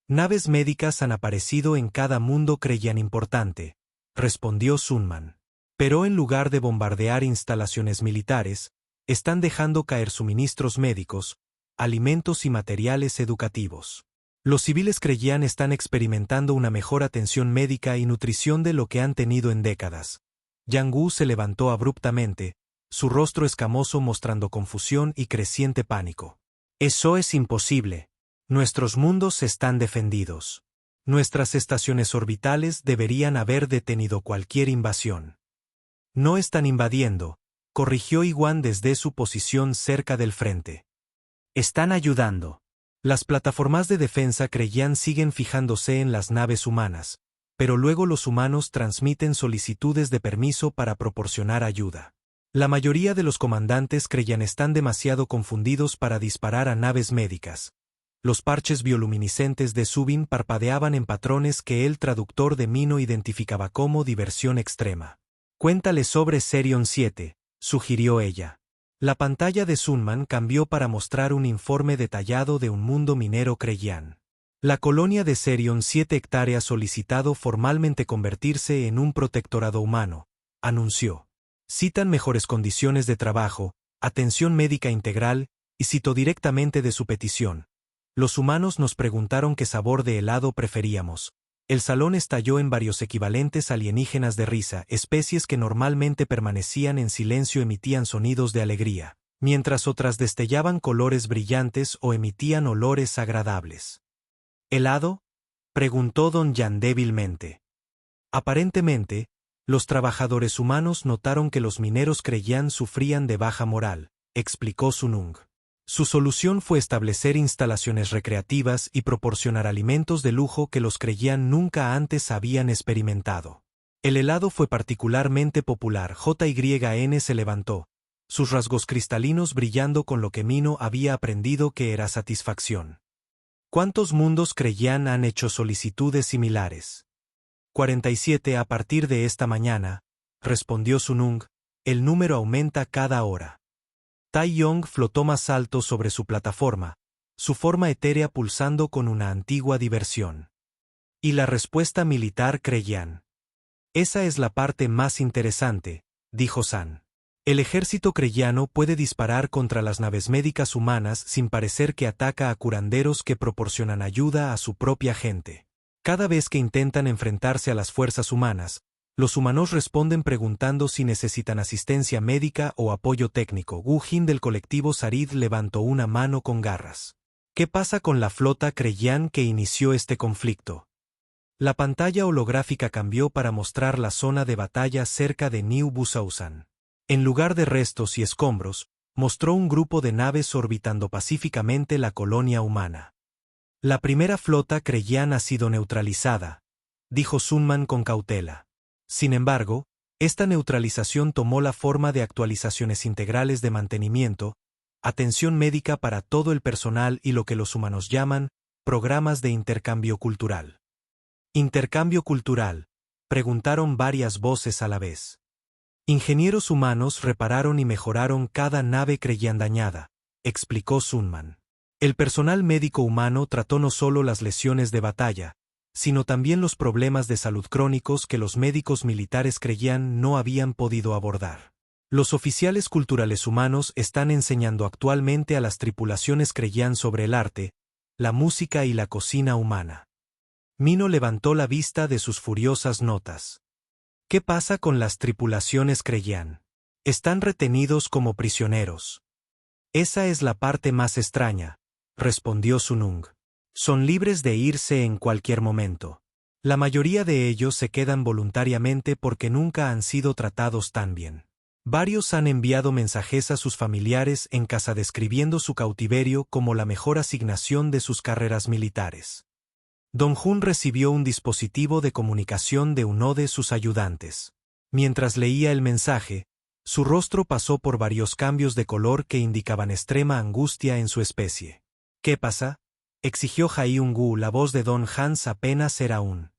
Naves médicas han aparecido en cada mundo Kreyan importante, respondió Sunman. Pero en lugar de bombardear instalaciones militares, están dejando caer suministros médicos, alimentos y materiales educativos. Los civiles Kreyan están experimentando una mejor atención médica y nutrición de lo que han tenido en décadas. Yang Wu se levantó abruptamente, su rostro escamoso mostrando confusión y creciente pánico. Eso es imposible. Nuestros mundos están defendidos. Nuestras estaciones orbitales deberían haber detenido cualquier invasión. No están invadiendo, corrigió Iwan desde su posición cerca del frente. Están ayudando. Las plataformas de defensa Kreyan siguen fijándose en las naves humanas, pero luego los humanos transmiten solicitudes de permiso para proporcionar ayuda. La mayoría de los comandantes Kreyan están demasiado confundidos para disparar a naves médicas. Los parches bioluminiscentes de Subin parpadeaban en patrones que el traductor de Mino identificaba como diversión extrema. Cuéntale sobre Serion 7, sugirió ella. La pantalla de Sunman cambió para mostrar un informe detallado de un mundo minero Kreyan. La colonia de Serion 7 hectáreas solicitado formalmente convertirse en un protectorado humano, anunció. Citan mejores condiciones de trabajo, atención médica integral, y citó directamente de su petición. Los humanos nos preguntaron qué sabor de helado preferíamos. El salón estalló en varios equivalentes alienígenas de risa, especies que normalmente permanecían en silencio emitían sonidos de alegría, mientras otras destellaban colores brillantes o emitían olores agradables. ¿Helado?, preguntó Don Yan débilmente. Aparentemente, los trabajadores humanos notaron que los mineros Kreyan sufrían de baja moral, explicó Sunung. Su solución fue establecer instalaciones recreativas y proporcionar alimentos de lujo que los Kreyan nunca antes habían experimentado. El helado fue particularmente popular. JYN se levantó, sus rasgos cristalinos brillando con lo que Mino había aprendido que era satisfacción. ¿Cuántos mundos Kreyan han hecho solicitudes similares? 47 a partir de esta mañana, respondió Sunung, el número aumenta cada hora. Tai Yong flotó más alto sobre su plataforma, su forma etérea pulsando con una antigua diversión. ¿Y la respuesta militar Kreyan? Esa es la parte más interesante, dijo San. El ejército kreyano puede disparar contra las naves médicas humanas sin parecer que ataca a curanderos que proporcionan ayuda a su propia gente. Cada vez que intentan enfrentarse a las fuerzas humanas, los humanos responden preguntando si necesitan asistencia médica o apoyo técnico. Wu Jin del colectivo Sarid levantó una mano con garras. ¿Qué pasa con la flota Kreyan que inició este conflicto? La pantalla holográfica cambió para mostrar la zona de batalla cerca de New Busausan. En lugar de restos y escombros, mostró un grupo de naves orbitando pacíficamente la colonia humana. La primera flota Kreyan ha sido neutralizada, dijo Sunman con cautela. Sin embargo, esta neutralización tomó la forma de actualizaciones integrales de mantenimiento, atención médica para todo el personal y lo que los humanos llaman programas de intercambio cultural. ¿Intercambio cultural?, preguntaron varias voces a la vez. Ingenieros humanos repararon y mejoraron cada nave Kreyan dañada, explicó Sunman. El personal médico humano trató no solo las lesiones de batalla, sino también los problemas de salud crónicos que los médicos militares Kreyan no habían podido abordar. Los oficiales culturales humanos están enseñando actualmente a las tripulaciones Kreyan sobre el arte, la música y la cocina humana. Mino levantó la vista de sus furiosas notas. ¿Qué pasa con las tripulaciones Kreyan? Están retenidos como prisioneros. Esa es la parte más extraña, respondió Sunung. Son libres de irse en cualquier momento. La mayoría de ellos se quedan voluntariamente porque nunca han sido tratados tan bien. Varios han enviado mensajes a sus familiares en casa describiendo su cautiverio como la mejor asignación de sus carreras militares. Don Jun recibió un dispositivo de comunicación de uno de sus ayudantes. Mientras leía el mensaje, su rostro pasó por varios cambios de color que indicaban extrema angustia en su especie. ¿Qué pasa?, exigió Jaiung-gu. La voz de Don Hans apenas era un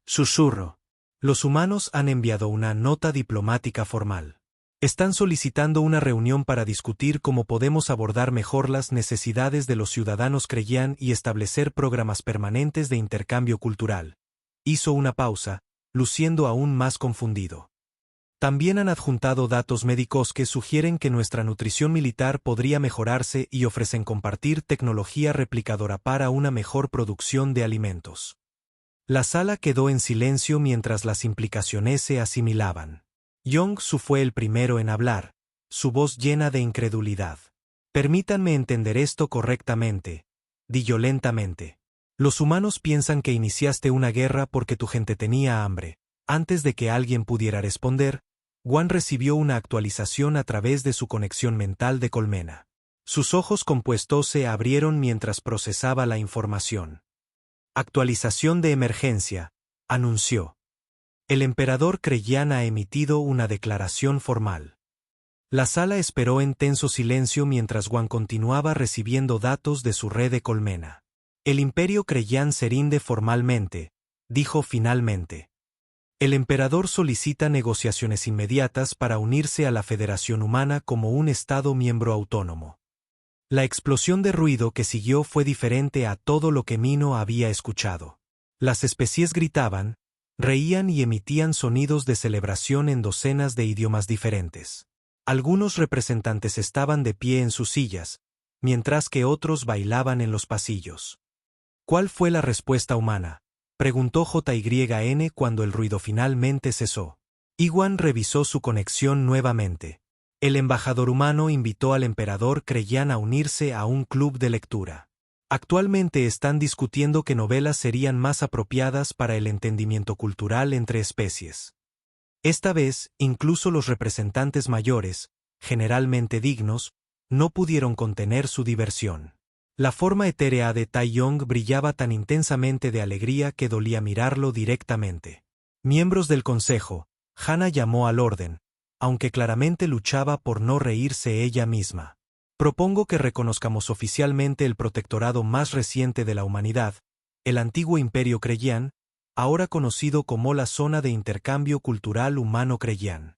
susurro. Los humanos han enviado una nota diplomática formal. Están solicitando una reunión para discutir cómo podemos abordar mejor las necesidades de los ciudadanos Kreyan y establecer programas permanentes de intercambio cultural. Hizo una pausa, luciendo aún más confundido. También han adjuntado datos médicos que sugieren que nuestra nutrición militar podría mejorarse y ofrecen compartir tecnología replicadora para una mejor producción de alimentos. La sala quedó en silencio mientras las implicaciones se asimilaban. Yong-su fue el primero en hablar, su voz llena de incredulidad. Permítanme entender esto correctamente, dijo lentamente. Los humanos piensan que iniciaste una guerra porque tu gente tenía hambre. Antes de que alguien pudiera responder, Wan recibió una actualización a través de su conexión mental de colmena. Sus ojos compuestos se abrieron mientras procesaba la información. Actualización de emergencia, anunció. El emperador Kreyan ha emitido una declaración formal. La sala esperó en tenso silencio mientras Wan continuaba recibiendo datos de su red de colmena. El imperio Kreyan se rinde formalmente, dijo finalmente. El emperador solicita negociaciones inmediatas para unirse a la Federación Humana como un Estado miembro autónomo. La explosión de ruido que siguió fue diferente a todo lo que Mino había escuchado. Las especies gritaban, reían y emitían sonidos de celebración en docenas de idiomas diferentes. Algunos representantes estaban de pie en sus sillas, mientras que otros bailaban en los pasillos. ¿Cuál fue la respuesta humana?, preguntó JYN cuando el ruido finalmente cesó. Iwan revisó su conexión nuevamente. El embajador humano invitó al emperador Kreyan a unirse a un club de lectura. Actualmente están discutiendo qué novelas serían más apropiadas para el entendimiento cultural entre especies. Esta vez, incluso los representantes mayores, generalmente dignos, no pudieron contener su diversión. La forma etérea de Taeyong brillaba tan intensamente de alegría que dolía mirarlo directamente. Miembros del consejo, Hana llamó al orden, aunque claramente luchaba por no reírse ella misma. Propongo que reconozcamos oficialmente el protectorado más reciente de la humanidad, el antiguo Imperio Kreyan, ahora conocido como la Zona de Intercambio Cultural Humano Kreyan.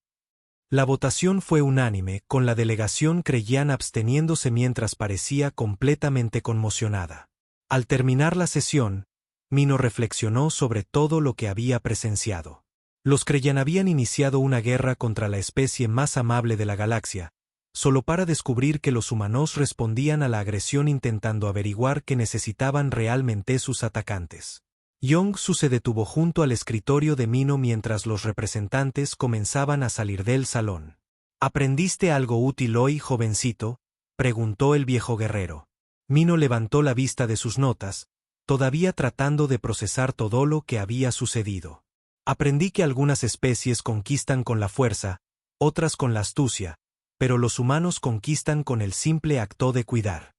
La votación fue unánime, con la delegación Kreyan absteniéndose mientras parecía completamente conmocionada. Al terminar la sesión, Mino reflexionó sobre todo lo que había presenciado. Los Kreyan habían iniciado una guerra contra la especie más amable de la galaxia, solo para descubrir que los humanos respondían a la agresión intentando averiguar qué necesitaban realmente sus atacantes. Yong-su se detuvo junto al escritorio de Mino mientras los representantes comenzaban a salir del salón. ¿Aprendiste algo útil hoy, jovencito?, preguntó el viejo guerrero. Mino levantó la vista de sus notas, todavía tratando de procesar todo lo que había sucedido. Aprendí que algunas especies conquistan con la fuerza, otras con la astucia, pero los humanos conquistan con el simple acto de cuidar.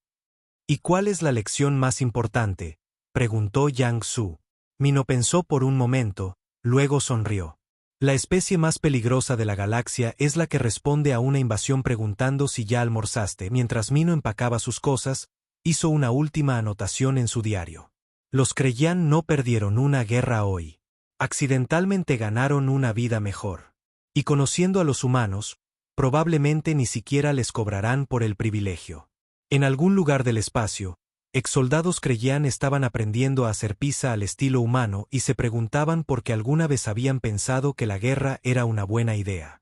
¿Y cuál es la lección más importante?, preguntó Yang Su. Mino pensó por un momento, luego sonrió. La especie más peligrosa de la galaxia es la que responde a una invasión preguntando si ya almorzaste. Mientras Mino empacaba sus cosas, hizo una última anotación en su diario. Los Kreyan no perdieron una guerra hoy. Accidentalmente ganaron una vida mejor. Y conociendo a los humanos, probablemente ni siquiera les cobrarán por el privilegio. En algún lugar del espacio, exsoldados Kreyan estaban aprendiendo a hacer pizza al estilo humano y se preguntaban por qué alguna vez habían pensado que la guerra era una buena idea.